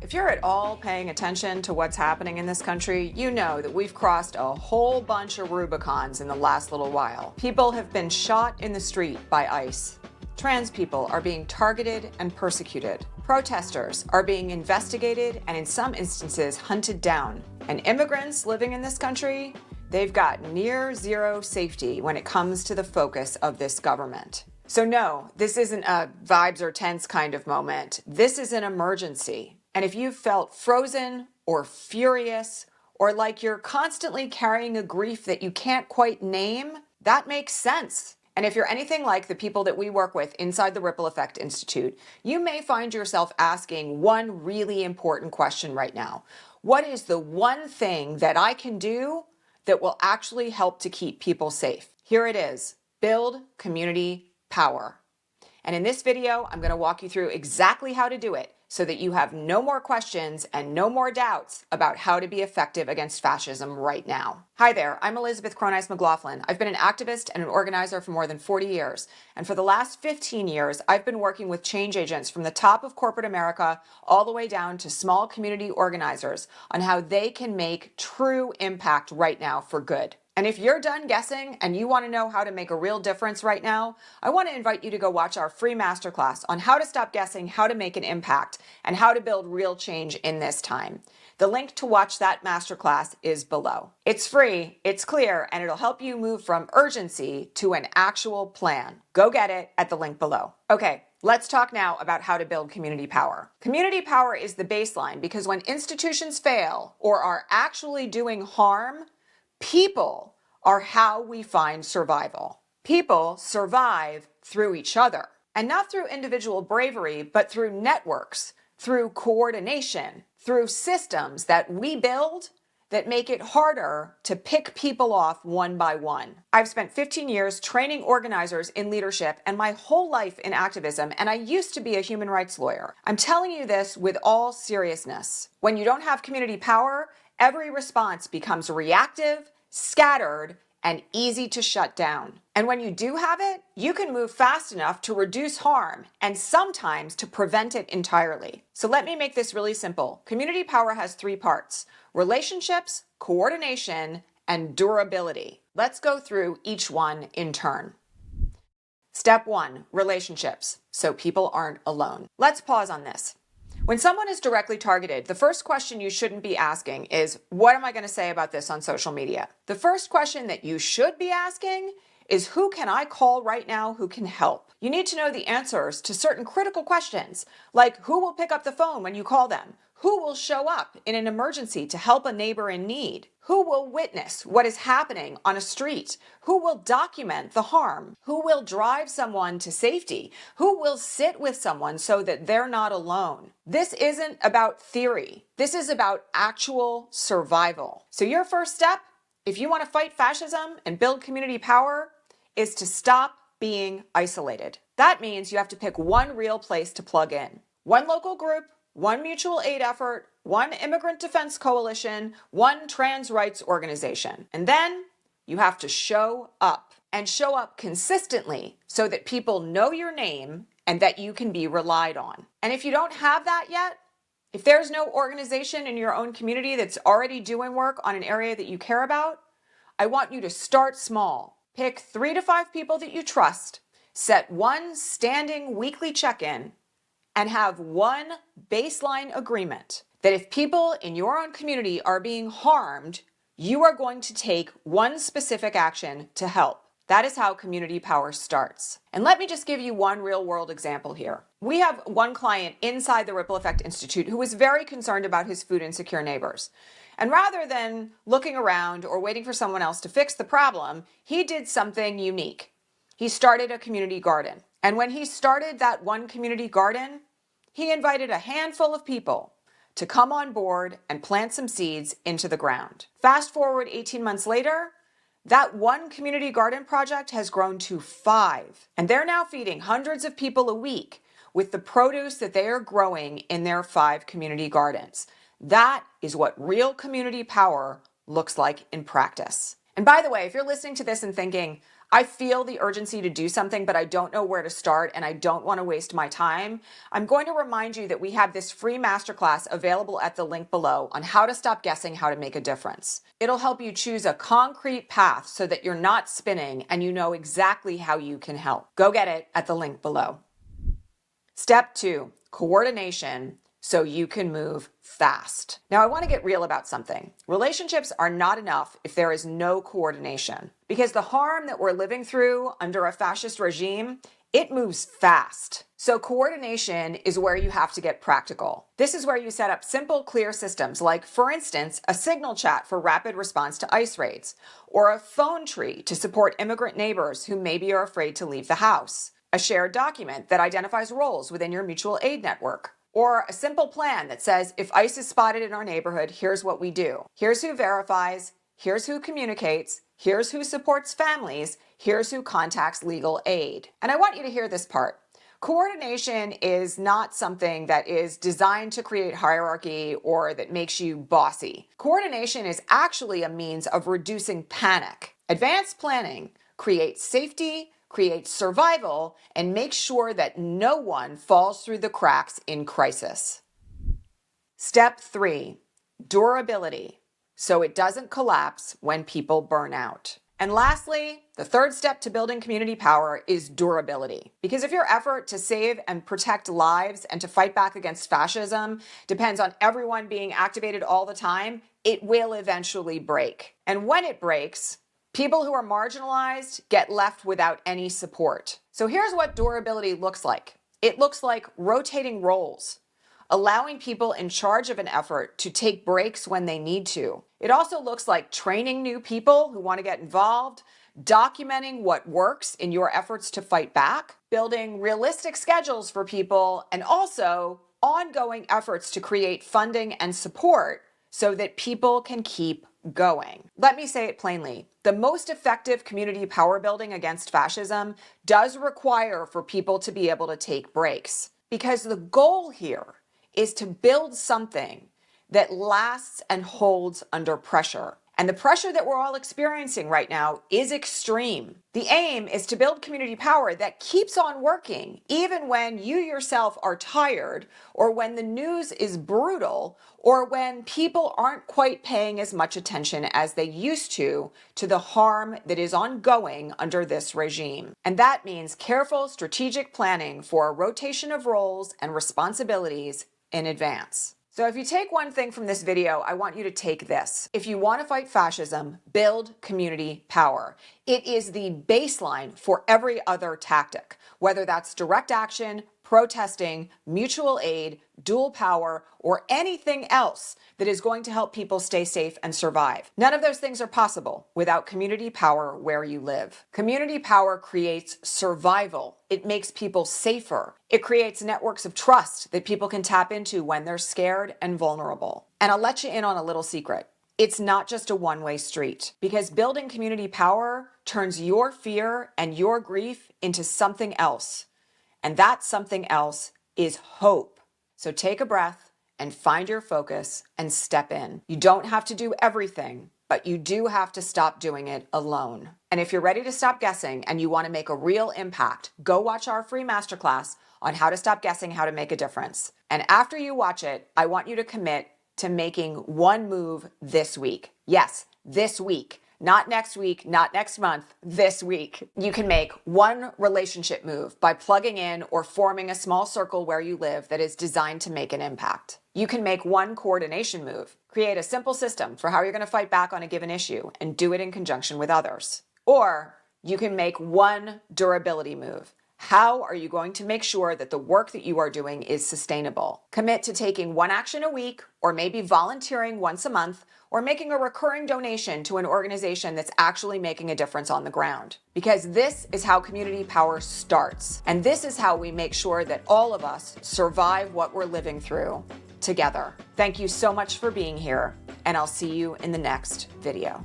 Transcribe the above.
If you're at all paying attention to what's happening in this country, you know that we've crossed a whole bunch of Rubicons in the last little while. People have been shot in the street by ICE. Trans people are being targeted and persecuted. Protesters are being investigated and in some instances hunted down. And immigrants living in this country, they've got near zero safety when it comes to the focus of this government. So no, this isn't a vibes are tense kind of moment. This is an emergency. And if you've felt frozen or furious or like you're constantly carrying a grief that you can't quite name, that makes sense. And if you're anything like the people that we work with inside the Ripple Effect Institute, you may find yourself asking one really important question right now. What is the one thing that I can do that will actually help to keep people safe? Here it is: build community power. And in this video, I'm going to walk you through exactly how to do it so that you have no more questions and no more doubts about how to be effective against fascism right now. Hi there, I'm Elizabeth Cronise McLaughlin. I've been an activist and an organizer for more than 40 years. And for the last 15 years, I've been working with change agents from the top of corporate America all the way down to small community organizers on how they can make true impact right now for good. And if you're done guessing and you want to know how to make a real difference right now, I want to invite you to go watch our free masterclass on how to stop guessing, how to make an impact, and how to build real change in this time. The link to watch that masterclass is below. It's free, it's clear, and it'll help you move from urgency to an actual plan. Go get it at the link below. Okay, let's talk now about how to build community power. Community power is the baseline because when institutions fail or are actually doing harm, people are how we find survival. People survive through each other, and not through individual bravery, but through networks, through coordination, through systems that we build that make it harder to pick people off one by one. I've spent 15 years training organizers in leadership and my whole life in activism, and I used to be a human rights lawyer. I'm telling you this with all seriousness. When you don't have community power, every response becomes reactive, scattered, and easy to shut down. And when you do have it, you can move fast enough to reduce harm and sometimes to prevent it entirely. So let me make this really simple. Community power has three parts: relationships, coordination, and durability. Let's go through each one in turn. Step one, relationships, so people aren't alone. Let's pause on this. When someone is directly targeted, the first question you shouldn't be asking is, what am I going to say about this on social media? The first question that you should be asking is, who can I call right now who can help? You need to know the answers to certain critical questions, like who will pick up the phone when you call them? Who will show up in an emergency to help a neighbor in need? Who will witness what is happening on a street? Who will document the harm? Who will drive someone to safety? Who will sit with someone so that they're not alone? This isn't about theory. This is about actual survival. So your first step, if you want to fight fascism and build community power, is to stop being isolated. That means you have to pick one real place to plug in. One local group, one mutual aid effort, one immigrant defense coalition, one trans rights organization. And then you have to show up, and show up consistently so that people know your name and that you can be relied on. And if you don't have that yet, if there's no organization in your own community that's already doing work on an area that you care about, I want you to start small. Pick 3 to 5 people that you trust, set one standing weekly check-in, and have one baseline agreement that if people in your own community are being harmed, you are going to take one specific action to help. That is how community power starts. And let me just give you one real world example here. We have one client inside the Ripple Effect Institute who was very concerned about his food insecure neighbors. And rather than looking around or waiting for someone else to fix the problem, he did something unique. He started a community garden. And when he started that one community garden, he invited a handful of people to come on board and plant some seeds into the ground. Fast forward 18 months later, that one community garden project has grown to 5, and they're now feeding hundreds of people a week with the produce that they are growing in their 5 community gardens. That is what real community power looks like in practice. And by the way, if you're listening to this and thinking, I feel the urgency to do something, but I don't know where to start and I don't want to waste my time, I'm going to remind you that we have this free masterclass available at the link below on how to stop guessing how to make a difference. It'll help you choose a concrete path so that you're not spinning and you know exactly how you can help. Go get it at the link below. Step 2, coordination so you can move fast. Now, I want to get real about something. Relationships are not enough if there is no coordination, because the harm that we're living through under a fascist regime, it moves fast. So coordination is where you have to get practical. This is where you set up simple, clear systems like, for instance, a signal chat for rapid response to ICE raids, or a phone tree to support immigrant neighbors who maybe are afraid to leave the house, a shared document that identifies roles within your mutual aid network, or a simple plan that says, if ICE is spotted in our neighborhood, here's what we do. Here's who verifies, here's who communicates, here's who supports families, here's who contacts legal aid. And I want you to hear this part. Coordination is not something that is designed to create hierarchy or that makes you bossy. Coordination is actually a means of reducing panic. Advanced planning creates safety, creates survival, and makes sure that no one falls through the cracks in crisis. Step 3, durability, so it doesn't collapse when people burn out. And lastly, the third step to building community power is durability. Because if your effort to save and protect lives and to fight back against fascism depends on everyone being activated all the time, it will eventually break. And when it breaks, people who are marginalized get left without any support. So here's what durability looks like. It looks like rotating roles, allowing people in charge of an effort to take breaks when they need to. It also looks like training new people who want to get involved, documenting what works in your efforts to fight back, building realistic schedules for people, and also ongoing efforts to create funding and support so that people can keep going. Let me say it plainly. The most effective community power building against fascism does require for people to be able to take breaks, because the goal here is to build something that lasts and holds under pressure. And the pressure that we're all experiencing right now is extreme. The aim is to build community power that keeps on working, even when you yourself are tired, or when the news is brutal, or when people aren't quite paying as much attention as they used to the harm that is ongoing under this regime. And that means careful strategic planning for a rotation of roles and responsibilities in advance. So if you take one thing from this video, I want you to take this. If you want to fight fascism, build community power. It is the baseline for every other tactic, whether that's direct action, protesting, mutual aid, dual power, or anything else that is going to help people stay safe and survive. None of those things are possible without community power where you live. Community power creates survival. It makes people safer. It creates networks of trust that people can tap into when they're scared and vulnerable. And I'll let you in on a little secret. It's not just a one-way street, because building community power turns your fear and your grief into something else. And that something else is hope. So take a breath and find your focus and step in. You don't have to do everything, but you do have to stop doing it alone. And if you're ready to stop guessing and you want to make a real impact, go watch our free masterclass on how to stop guessing how to make a difference. And after you watch it, I want you to commit to making one move this week. Yes, this week. Not next week, not next month, this week. You can make one relationship move by plugging in or forming a small circle where you live that is designed to make an impact. You can make one coordination move. Create a simple system for how you're going to fight back on a given issue and do it in conjunction with others. Or you can make one durability move. How are you going to make sure that the work that you are doing is sustainable? Commit to taking one action a week, or maybe volunteering once a month, or making a recurring donation to an organization that's actually making a difference on the ground. Because this is how community power starts. And this is how we make sure that all of us survive what we're living through together. Thank you so much for being here, and I'll see you in the next video.